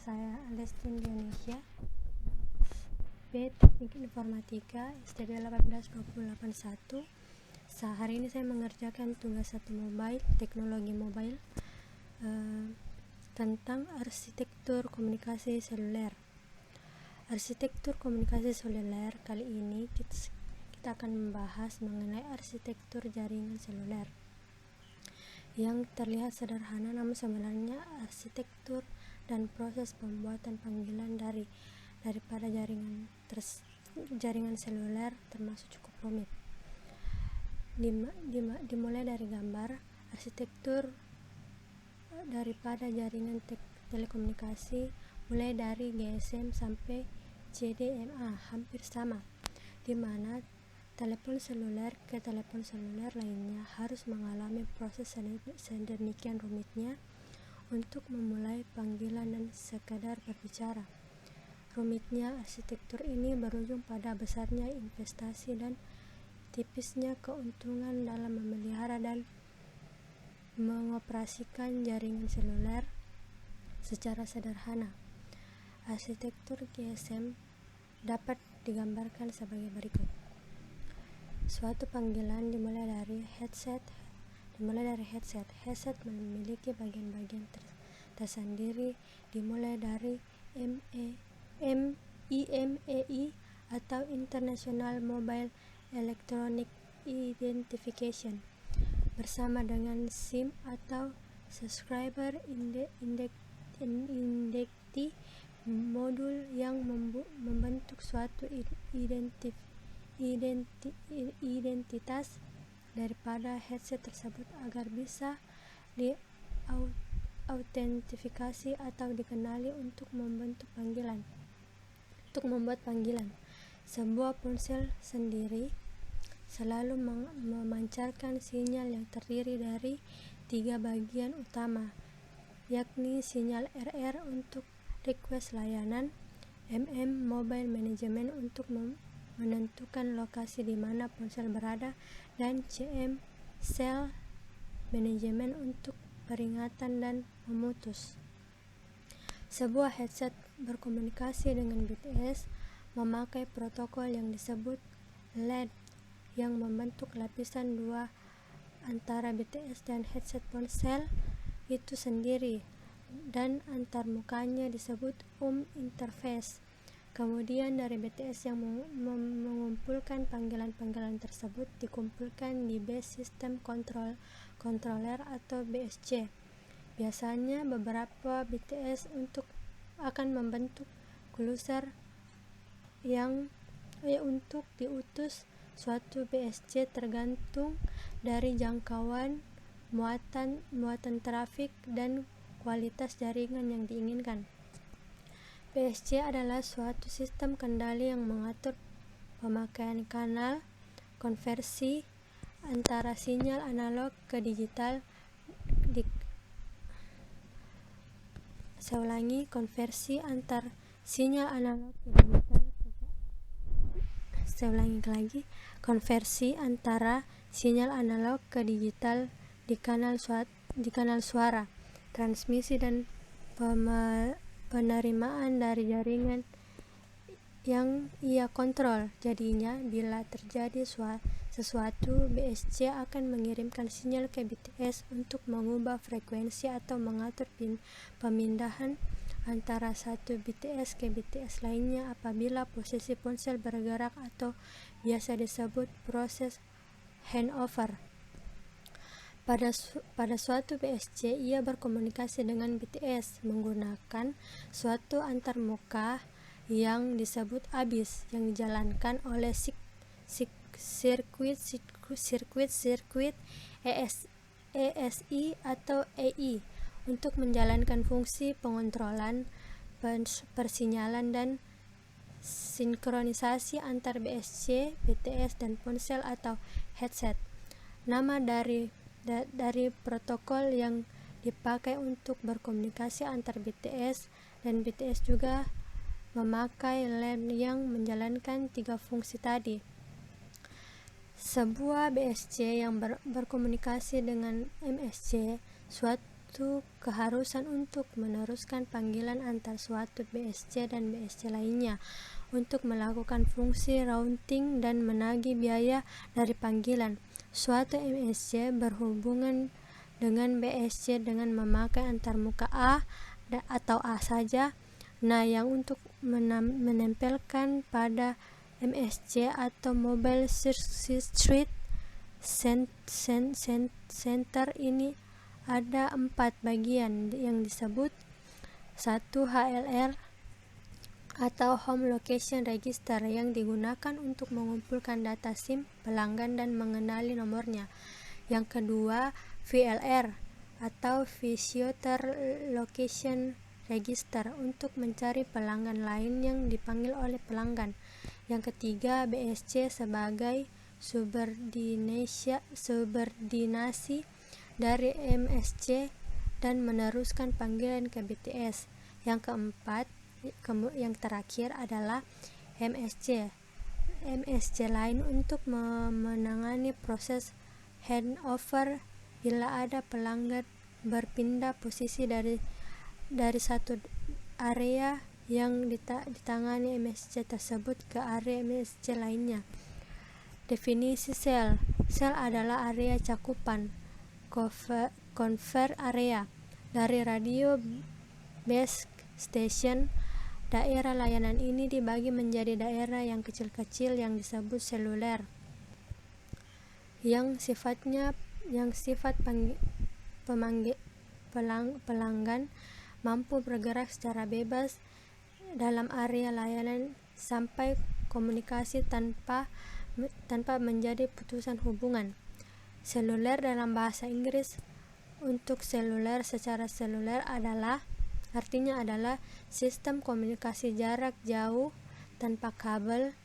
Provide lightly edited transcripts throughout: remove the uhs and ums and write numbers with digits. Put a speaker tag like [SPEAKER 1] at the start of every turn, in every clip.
[SPEAKER 1] saya Alestin Indonesia B. Teknik Informatika STD 18281. Hari ini saya mengerjakan tugas 1 mobile, teknologi mobile tentang arsitektur komunikasi seluler. Arsitektur komunikasi seluler kali ini kita akan membahas mengenai arsitektur jaringan seluler. Yang terlihat sederhana namun sebenarnya arsitektur dan proses pembuatan panggilan daripada jaringan seluler termasuk cukup rumit. Dimulai dari gambar arsitektur daripada jaringan telekomunikasi mulai dari GSM sampai CDMA hampir sama, di mana telepon seluler ke telepon seluler lainnya harus mengalami proses sedemikian rumitnya untuk memulai panggilan dan sekadar berbicara. Rumitnya arsitektur ini berujung pada besarnya investasi dan tipisnya keuntungan dalam memelihara dan mengoperasikan jaringan seluler. Secara sederhana, arsitektur GSM dapat digambarkan sebagai berikut. Suatu panggilan dimulai dari headset. Headset memiliki bagian-bagian tersendiri, dimulai dari IMEI atau International Mobile Electronic Identification bersama dengan SIM atau Subscriber Identity modul yang membentuk suatu identitas daripada headset tersebut agar bisa diautentifikasi atau dikenali untuk membuat panggilan. Sebuah ponsel sendiri selalu memancarkan sinyal yang terdiri dari 3 bagian utama, yakni sinyal RR untuk request layanan, Mobile Management untuk menentukan lokasi di mana ponsel berada, dan CM Cell Management untuk peringatan dan memutus. Sebuah headset berkomunikasi dengan BTS memakai protokol yang disebut LED yang membentuk lapisan 2 antara BTS dan headset ponsel itu sendiri, dan antarmukanya disebut interface. Kemudian dari BTS yang mengumpulkan panggilan-panggilan tersebut dikumpulkan di Base System Controller atau BSC. Biasanya beberapa BTS akan membentuk cluster yang untuk diutus suatu BSC tergantung dari jangkauan, muatan trafik, dan kualitas jaringan yang diinginkan. BSC adalah suatu sistem kendali yang mengatur pemakaian kanal, konversi antara sinyal analog ke digital, konversi antar sinyal analog ke digital. Konversi antara sinyal analog ke digital di kanal suara, transmisi dan penerimaan dari jaringan yang ia kontrol. Jadinya, bila terjadi sesuatu, BSC akan mengirimkan sinyal ke BTS untuk mengubah frekuensi atau mengatur pemindahan antara satu BTS ke BTS lainnya apabila posisi ponsel bergerak atau biasa disebut proses handover. Pada suatu BSC, ia berkomunikasi dengan BTS menggunakan suatu antarmuka yang disebut ABIS yang dijalankan oleh sirkuit ESI atau EI untuk menjalankan fungsi pengontrolan persinyalan dan sinkronisasi antar BSC, BTS, dan ponsel atau headset. Nama dari protokol yang dipakai untuk berkomunikasi antar BTS dan BTS juga memakai LAN yang menjalankan 3 fungsi tadi. Sebuah BSC yang berkomunikasi dengan MSC suatu keharusan untuk meneruskan panggilan antar suatu BSC dan BSC lainnya untuk melakukan fungsi routing dan menagih biaya dari panggilan. Suatu MSC berhubungan dengan BSC dengan memakai antarmuka A atau A saja. Nah, yang untuk menempelkan pada MSC atau Mobile Street Center ini ada 4 bagian yang disebut 1. HLR atau Home Location Register yang digunakan untuk mengumpulkan data SIM pelanggan dan mengenali nomornya. Yang kedua, VLR atau Visitor Location Register untuk mencari pelanggan lain yang dipanggil oleh pelanggan. Yang ketiga, BSC sebagai subordinasi dari MSC dan meneruskan panggilan ke BTS. Yang keempat, yang terakhir adalah MSC lain untuk menangani proses handover bila ada pelanggan berpindah posisi dari satu area yang ditangani MSC tersebut ke area MSC lainnya. Definisi sel adalah area cakupan convert area dari radio base station. Daerah layanan ini dibagi menjadi daerah yang kecil-kecil yang disebut seluler, yang sifat pelanggan mampu bergerak secara bebas dalam area layanan sampai komunikasi tanpa menjadi putusan hubungan. Seluler dalam bahasa Inggris untuk seluler secara seluler artinya adalah sistem komunikasi jarak jauh tanpa kabel.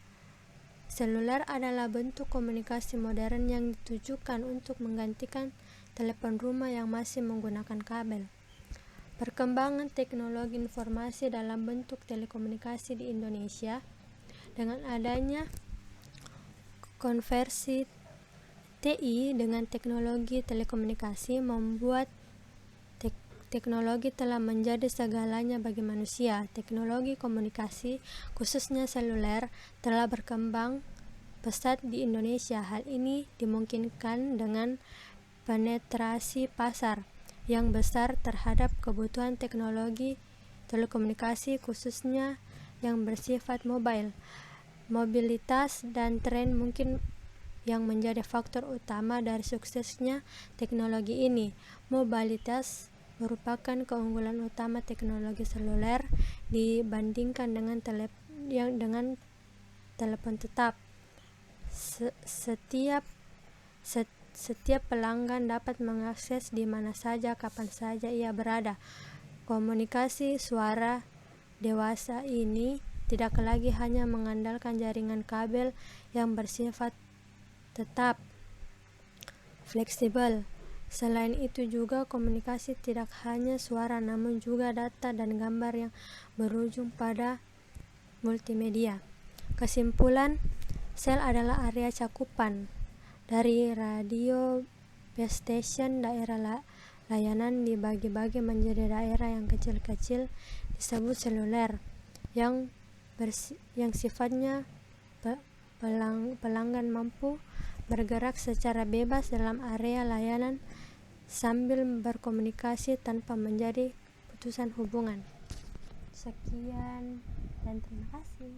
[SPEAKER 1] Seluler adalah bentuk komunikasi modern yang ditujukan untuk menggantikan telepon rumah yang masih menggunakan kabel. Perkembangan teknologi informasi dalam bentuk telekomunikasi di Indonesia dengan adanya konversi TI dengan teknologi telekomunikasi membuat teknologi telah menjadi segalanya bagi manusia. Teknologi komunikasi, khususnya seluler, telah berkembang pesat di Indonesia. Hal ini dimungkinkan dengan penetrasi pasar yang besar terhadap kebutuhan teknologi telekomunikasi, khususnya yang bersifat mobile. Mobilitas dan tren mungkin yang menjadi faktor utama dari suksesnya teknologi ini. Mobilitas merupakan keunggulan utama teknologi seluler dibandingkan dengan telepon tetap. Setiap pelanggan dapat mengakses di mana saja, kapan saja ia berada. Komunikasi suara dewasa ini tidak lagi hanya mengandalkan jaringan kabel yang bersifat tetap, fleksibel. Selain itu juga komunikasi tidak hanya suara namun juga data dan gambar yang berujung pada multimedia. Kesimpulan, sel adalah area cakupan dari radio base station. Daerah layanan dibagi-bagi menjadi daerah yang kecil-kecil disebut seluler, yang sifatnya pelanggan mampu bergerak secara bebas dalam area layanan sambil berkomunikasi tanpa menjadi putusan hubungan. Sekian dan terima kasih.